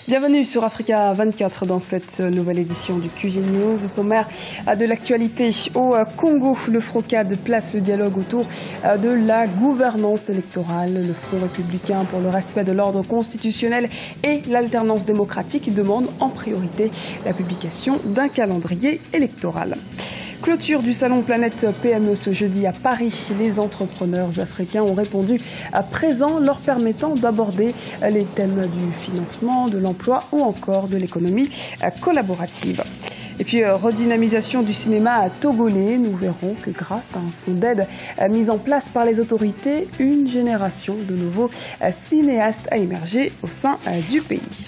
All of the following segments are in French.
Bienvenue sur Africa 24 dans cette nouvelle édition du QG News. Au sommaire de l'actualité, au Congo, le FROCAD place le dialogue autour de la gouvernance électorale. Le Front républicain pour le respect de l'ordre constitutionnel et l'alternance démocratique demande en priorité la publication d'un calendrier électoral. Clôture du salon Planète PME ce jeudi à Paris. Les entrepreneurs africains ont répondu à présent, leur permettant d'aborder les thèmes du financement, de l'emploi ou encore de l'économie collaborative. Et puis, redynamisation du cinéma togolais. Nous verrons que grâce à un fonds d'aide mis en place par les autorités, une génération de nouveaux cinéastes a émergé au sein du pays.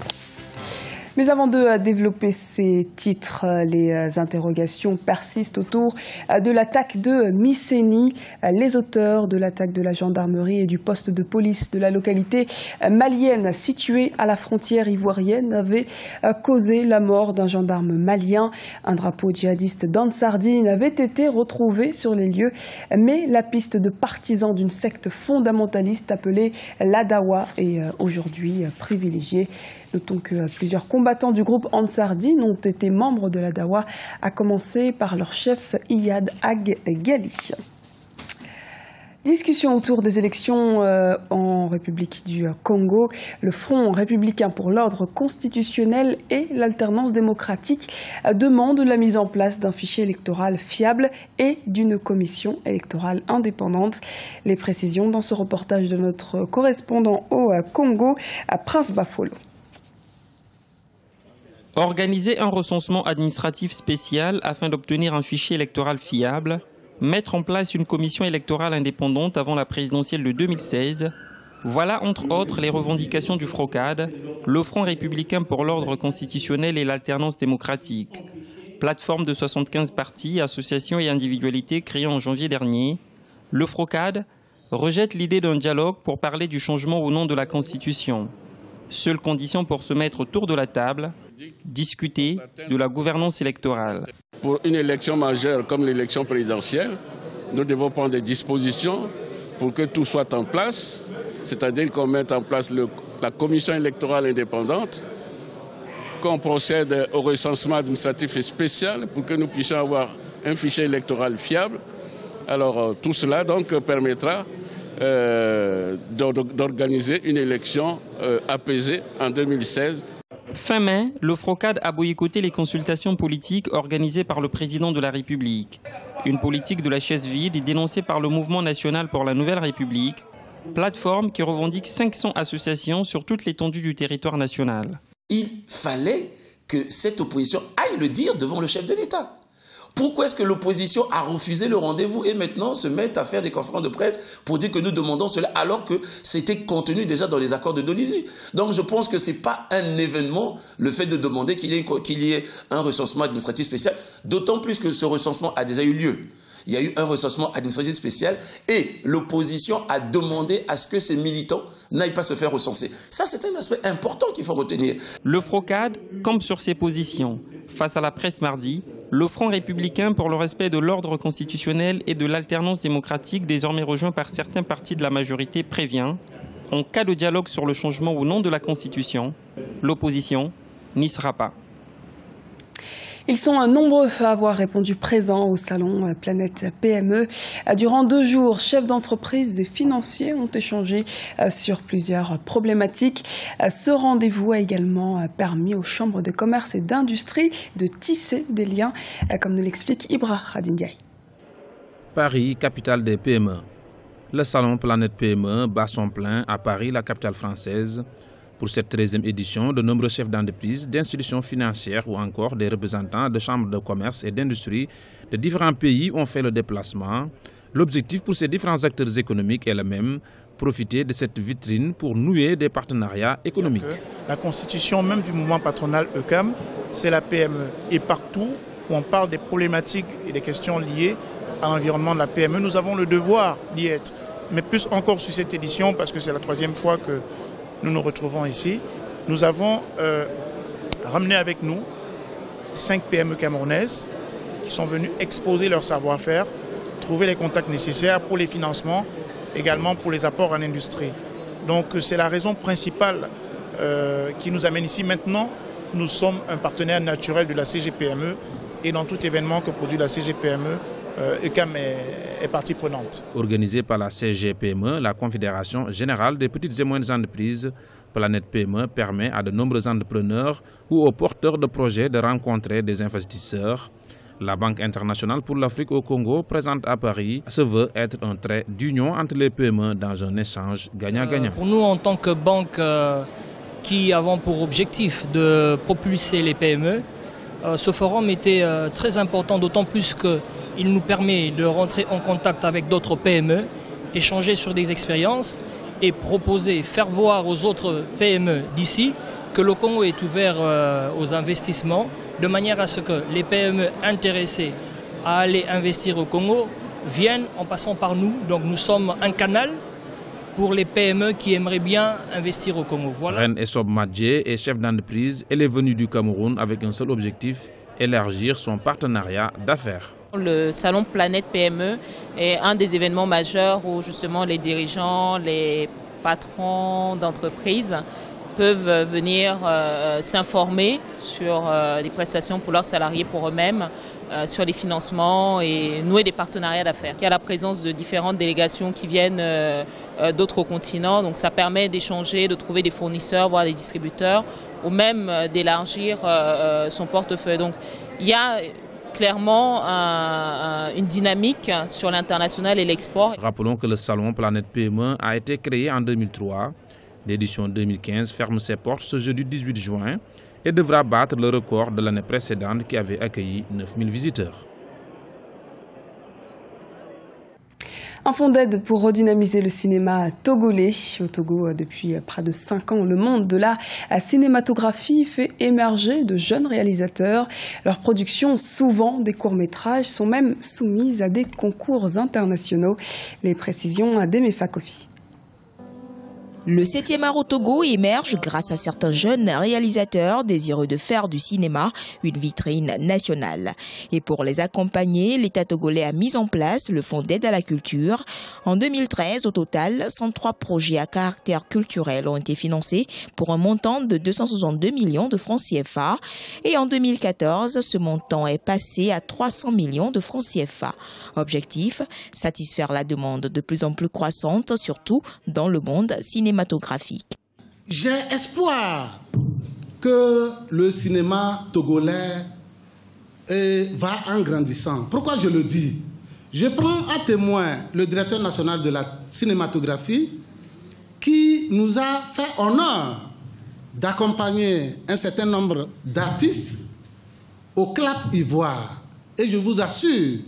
Mais avant de développer ces titres, les interrogations persistent autour de l'attaque de Misséni. Les auteurs de l'attaque de la gendarmerie et du poste de police de la localité malienne située à la frontière ivoirienne avaient causé la mort d'un gendarme malien. Un drapeau djihadiste d'Ansardine avait été retrouvé sur les lieux, mais la piste de partisans d'une secte fondamentaliste appelée l'Adawa est aujourd'hui privilégiée. Notons que plusieurs combattants du groupe Ansardine ont été membres de l'Adawa, à commencer par leur chef Iyad Ag Ghali. Discussion autour des élections en République du Congo. Le Front républicain pour l'ordre constitutionnel et l'alternance démocratique demande la mise en place d'un fichier électoral fiable et d'une commission électorale indépendante. Les précisions dans ce reportage de notre correspondant au Congo, Prince Bafolo. Organiser un recensement administratif spécial afin d'obtenir un fichier électoral fiable, mettre en place une commission électorale indépendante avant la présidentielle de 2016, voilà entre autres les revendications du FROCAD, le Front républicain pour l'ordre constitutionnel et l'alternance démocratique. Plateforme de 75 partis, associations et individualités créées en janvier dernier, le FROCAD rejette l'idée d'un dialogue pour parler du changement au nom de la Constitution. Seule condition pour se mettre autour de la table, discuter de la gouvernance électorale. Pour une élection majeure comme l'élection présidentielle, nous devons prendre des dispositions pour que tout soit en place, c'est-à-dire qu'on mette en place la commission électorale indépendante, qu'on procède au recensement administratif et spécial pour que nous puissions avoir un fichier électoral fiable. Alors tout cela donc permettra d'organiser une élection apaisée en 2016. Fin mai, le FROCAD a boycotté les consultations politiques organisées par le président de la République. Une politique de la chaise vide dénoncée par le Mouvement national pour la Nouvelle République, plateforme qui revendique 500 associations sur toute l'étendue du territoire national. Il fallait que cette opposition aille le dire devant le chef de l'État. Pourquoi est-ce que l'opposition a refusé le rendez-vous et maintenant se met à faire des conférences de presse pour dire que nous demandons cela alors que c'était contenu déjà dans les accords de Dolisie? Donc je pense que ce n'est pas un événement le fait de demander qu'il y ait un recensement administratif spécial, d'autant plus que ce recensement a déjà eu lieu. Il y a eu un recensement administratif spécial et l'opposition a demandé à ce que ces militants n'aillent pas se faire recenser. Ça, c'est un aspect important qu'il faut retenir. Le FROCAD campe sur ses positions. Face à la presse mardi, le Front républicain pour le respect de l'ordre constitutionnel et de l'alternance démocratique, désormais rejoint par certains partis de la majorité, prévient, en cas de dialogue sur le changement au nom de la Constitution, l'opposition n'y sera pas. Ils sont nombreux à avoir répondu présent au salon Planète PME. Durant 2 jours, chefs d'entreprise et financiers ont échangé sur plusieurs problématiques. Ce rendez-vous a également permis aux chambres de commerce et d'industrie de tisser des liens, comme nous l'explique Ibra Radindiaï. Paris, capitale des PME. Le salon Planète PME bat son plein à Paris, la capitale française. Pour cette 13e édition, de nombreux chefs d'entreprise, d'institutions financières ou encore des représentants de chambres de commerce et d'industrie de différents pays ont fait le déplacement. L'objectif pour ces différents acteurs économiques est le même, profiter de cette vitrine pour nouer des partenariats économiques. La constitution même du mouvement patronal ECAM, c'est la PME. Et partout où on parle des problématiques et des questions liées à l'environnement de la PME, nous avons le devoir d'y être. Mais plus encore sur cette édition, parce que c'est la 3e fois que nous nous retrouvons ici, nous avons ramené avec nous 5 PME camerounaises qui sont venues exposer leur savoir-faire, trouver les contacts nécessaires pour les financements, également pour les apports en industrie. Donc c'est la raison principale qui nous amène ici. Maintenant, nous sommes un partenaire naturel de la CGPME et dans tout événement que produit la CGPME, ECAM est partie prenante. Organisée par la CGPME, la Confédération générale des petites et moyennes entreprises, Planète PME permet à de nombreux entrepreneurs ou aux porteurs de projets de rencontrer des investisseurs. La Banque internationale pour l'Afrique au Congo, présente à Paris, se veut être un trait d'union entre les PME dans un échange gagnant-gagnant. Pour nous, en tant que banque qui avons pour objectif de propulser les PME, ce forum était très important, d'autant plus qu'il nous permet de rentrer en contact avec d'autres PME, échanger sur des expériences et proposer, faire voir aux autres PME d'ici que le Congo est ouvert aux investissements, de manière à ce que les PME intéressées à aller investir au Congo viennent en passant par nous. Donc nous sommes un canal pour les PME qui aimeraient bien investir au Congo. Voilà. Reine Essob Madje est chef d'entreprise. Elle est venue du Cameroun avec un seul objectif, élargir son partenariat d'affaires. Le salon Planète PME est un des événements majeurs où justement les dirigeants, les patrons d'entreprises peuvent venir s'informer sur les prestations pour leurs salariés, pour eux-mêmes, sur les financements et nouer des partenariats d'affaires. Il y a la présence de différentes délégations qui viennent d'autres continents, donc ça permet d'échanger, de trouver des fournisseurs, voire des distributeurs, ou même d'élargir son portefeuille. Donc il y a clairement une dynamique sur l'international et l'export. Rappelons que le salon Planète PME a été créé en 2003. L'édition 2015 ferme ses portes ce jeudi 18 juin et devra battre le record de l'année précédente qui avait accueilli 9000 visiteurs. Un fonds d'aide pour redynamiser le cinéma togolais. Au Togo, depuis près de 5 ans, le monde de la cinématographie fait émerger de jeunes réalisateurs. Leurs productions, souvent des courts-métrages, sont même soumises à des concours internationaux. Les précisions d'Emefa Kofi. Le 7e art au Togo émerge grâce à certains jeunes réalisateurs désireux de faire du cinéma une vitrine nationale. Et pour les accompagner, l'État togolais a mis en place le Fonds d'aide à la culture. En 2013, au total, 103 projets à caractère culturel ont été financés pour un montant de 262 millions de francs CFA. Et en 2014, ce montant est passé à 300 millions de francs CFA. Objectif, satisfaire la demande de plus en plus croissante, surtout dans le monde cinématographique. J'ai espoir que le cinéma togolais va en grandissant. Pourquoi je le dis? Je prends à témoin le directeur national de la cinématographie qui nous a fait honneur d'accompagner un certain nombre d'artistes au Clap Ivoire. Et je vous assure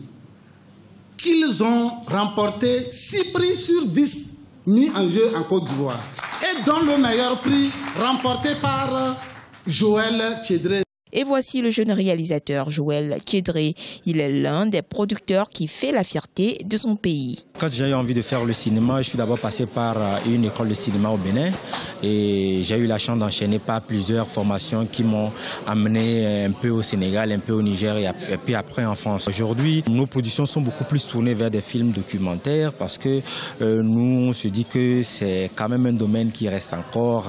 qu'ils ont remporté 6 prix sur 10 mis en jeu en Côte d'Ivoire, et dont le meilleur prix remporté par Joël Tchédré. Et voici le jeune réalisateur Joël Tchédré. Il est l'un des producteurs qui fait la fierté de son pays. Quand j'ai eu envie de faire le cinéma, je suis d'abord passé par une école de cinéma au Bénin et j'ai eu la chance d'enchaîner par plusieurs formations qui m'ont amené un peu au Sénégal, un peu au Niger et puis après en France. Aujourd'hui, nos productions sont beaucoup plus tournées vers des films documentaires parce que nous, on se dit que c'est quand même un domaine qui reste encore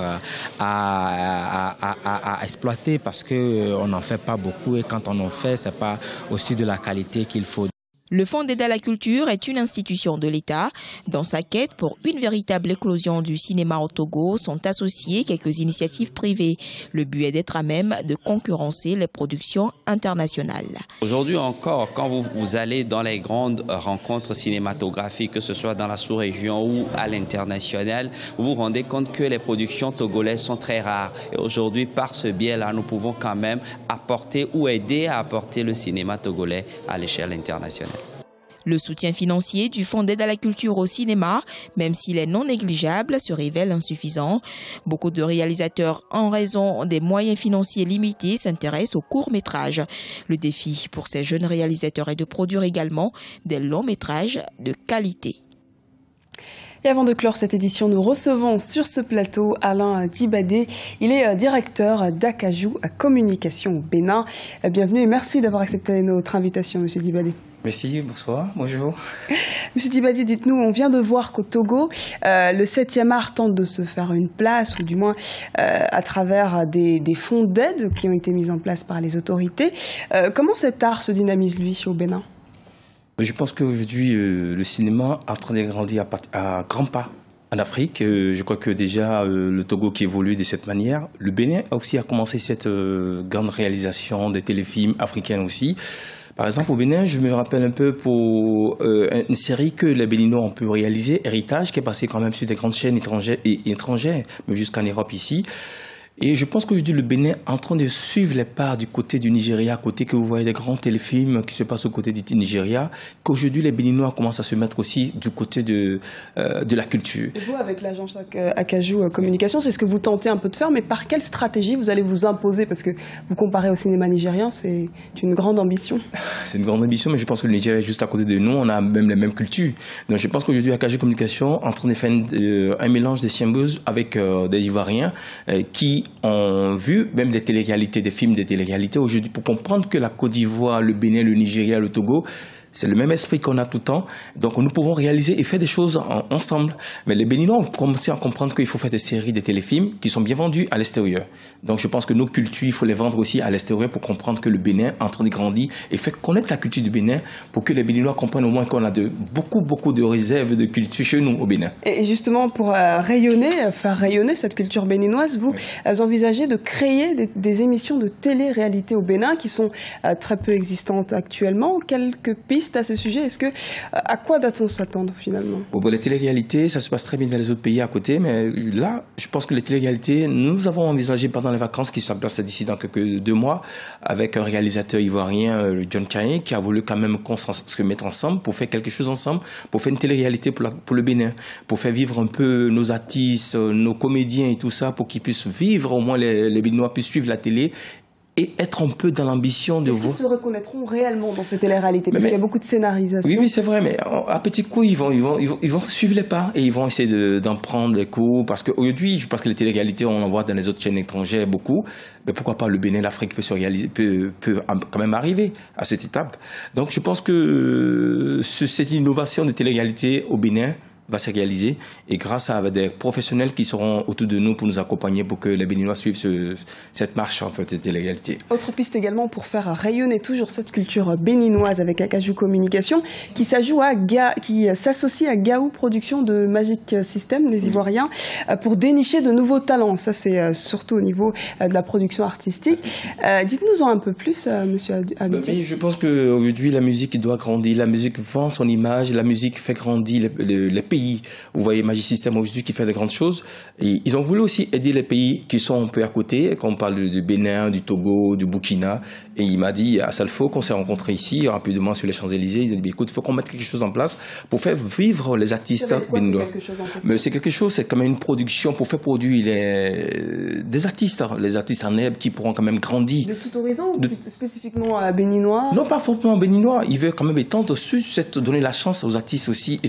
à exploiter parce que on n'en fait pas beaucoup et quand on en fait, c'est pas aussi de la qualité qu'il faut. Le Fonds d'aide à la culture est une institution de l'État. Dans sa quête pour une véritable éclosion du cinéma au Togo sont associées quelques initiatives privées. Le but est d'être à même de concurrencer les productions internationales. Aujourd'hui encore, quand vous allez dans les grandes rencontres cinématographiques, que ce soit dans la sous-région ou à l'international, vous vous rendez compte que les productions togolaises sont très rares. Et aujourd'hui, par ce biais-là, nous pouvons quand même apporter ou aider à apporter le cinéma togolais à l'échelle internationale. Le soutien financier du Fonds d'aide à la culture au cinéma, même s'il est non négligeable, se révèle insuffisant. Beaucoup de réalisateurs, en raison des moyens financiers limités, s'intéressent aux courts-métrages. Le défi pour ces jeunes réalisateurs est de produire également des longs-métrages de qualité. Et avant de clore cette édition, nous recevons sur ce plateau Alain Djibadé. Il est directeur d'Akajou Communication au Bénin. Bienvenue et merci d'avoir accepté notre invitation, Monsieur Djibadé. Merci, bonsoir, bonjour. Monsieur Dibadi, dites-nous, on vient de voir qu'au Togo, le 7e art tente de se faire une place, ou du moins à travers des fonds d'aide qui ont été mis en place par les autorités. Comment cet art se dynamise, lui, au Bénin? Je pense qu'aujourd'hui, le cinéma est en train de grandir à grands pas en Afrique. Je crois que déjà, le Togo qui évolue de cette manière. Le Bénin aussi a commencé cette grande réalisation des téléfilms africains aussi. Par exemple, au Bénin, je me rappelle un peu pour une série que les Béninois ont pu réaliser, Héritage, qui est passé quand même sur des grandes chaînes étrangères, mais jusqu'en Europe ici. Et je pense qu'aujourd'hui, le Bénin est en train de suivre les pas du côté du Nigeria, côté que vous voyez des grands téléfilms qui se passent au côté du Nigeria, qu'aujourd'hui, les Béninois commencent à se mettre aussi du côté de la culture. Et vous, avec l'agence Acajou Communication, c'est ce que vous tentez un peu de faire, mais par quelle stratégie vous allez vous imposer? Parce que vous comparez au cinéma nigérien, c'est une grande ambition. C'est une grande ambition, mais je pense que le Nigeria est juste à côté de nous, on a même les mêmes cultures. Donc je pense qu'aujourd'hui, Acajou Communication est en train de faire un mélange des Siembeuses avec des Ivoiriens qui ont vu même des téléréalités, des films de téléréalités aujourd'hui pour comprendre que la Côte d'Ivoire, le Bénin, le Nigeria, le Togo, c'est le même esprit qu'on a tout le temps. Donc nous pouvons réaliser et faire des choses ensemble. Mais les Béninois ont commencé à comprendre qu'il faut faire des séries, des téléfilms qui sont bien vendus à l'extérieur. Donc je pense que nos cultures, il faut les vendre aussi à l'extérieur pour comprendre que le Bénin est en train de grandir et faire connaître la culture du Bénin pour que les Béninois comprennent au moins qu'on a beaucoup de réserves de culture chez nous au Bénin. Et justement, pour faire rayonner cette culture béninoise, vous envisagez de créer des émissions de télé-réalité au Bénin qui sont très peu existantes actuellement. Quelques pistes à ce sujet. À quoi doit-on s'attendre finalement? Bon, les téléréalités, ça se passe très bien dans les autres pays à côté, mais là, je pense que les téléréalités, nous avons envisagé pendant les vacances qui se passent d'ici dans quelques 2 mois, avec un réalisateur ivoirien, John Kaye, qui a voulu quand même se mettre ensemble pour faire quelque chose ensemble, pour faire une téléréalité pour le Bénin, pour faire vivre un peu nos artistes, nos comédiens et tout ça, pour qu'ils puissent vivre, au moins les Béninois puissent suivre la télé et être un peu dans l'ambition de vous. Ils se reconnaîtront réellement dans cette télé-réalité, parce qu'il y a beaucoup de scénarisation. Oui, c'est vrai, mais à petits coups, ils vont suivre les pas et ils vont essayer d'en prendre des coups, parce qu'aujourd'hui, je pense que les télé-réalités, on en voit dans les autres chaînes étrangères beaucoup, mais pourquoi pas le Bénin, l'Afrique peut quand même arriver à cette étape. Donc je pense que cette innovation de télé-réalité au Bénin va se réaliser, et grâce à des professionnels qui seront autour de nous pour nous accompagner pour que les Béninois suivent cette marche en fait de télé-réalité. Autre piste également pour faire rayonner toujours cette culture béninoise avec Acajou Communication qui s'associe à Gaou Production de Magic System, les Ivoiriens, pour dénicher de nouveaux talents. Ça c'est surtout au niveau de la production artistique. Dites-nous en un peu plus, monsieur Abidjan. Je pense qu'aujourd'hui la musique doit grandir, la musique vend son image, la musique fait grandir les pays. Vous voyez Magic System aujourd'hui qui fait de grandes choses. Et ils ont voulu aussi aider les pays qui sont un peu à côté, quand on parle du Bénin, du Togo, du Burkina. Et il m'a dit à Salfo, qu'on s'est rencontrés ici, rapidement sur les Champs-Élysées, il a dit écoute, il faut qu'on mette quelque chose en place pour faire vivre les artistes béninois. Mais c'est quelque chose, c'est quand même une production pour faire produire des artistes, les artistes en herbe qui pourront quand même grandir. De tout horizon ou spécifiquement béninois? Non, pas forcément béninois. Il veut quand même étendre donner la chance aux artistes aussi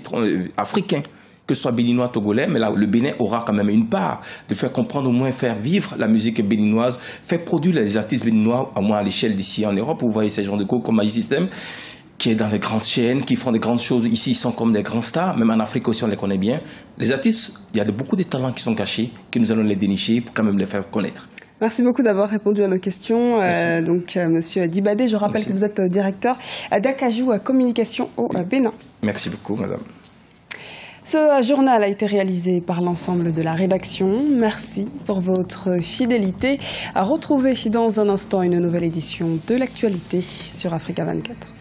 africains, que ce soit béninois, togolais, mais là, le Bénin aura quand même une part de faire comprendre, au moins faire vivre la musique béninoise, faire produire les artistes béninois, au moins à l'échelle d'ici en Europe. Vous voyez ces gens de co comme Magic System, qui est dans les grandes chaînes, qui font des grandes choses. Ici, ils sont comme des grands stars. Même en Afrique aussi, on les connaît bien. Les artistes, il y a beaucoup de talents qui sont cachés, que nous allons les dénicher pour quand même les faire connaître. Merci beaucoup d'avoir répondu à nos questions. Monsieur Dibadi, je rappelle que vous êtes directeur d'Acajou Communication au Bénin. Merci beaucoup, madame. Ce journal a été réalisé par l'ensemble de la rédaction. Merci pour votre fidélité. À retrouver dans un instant une nouvelle édition de l'actualité sur Africa 24.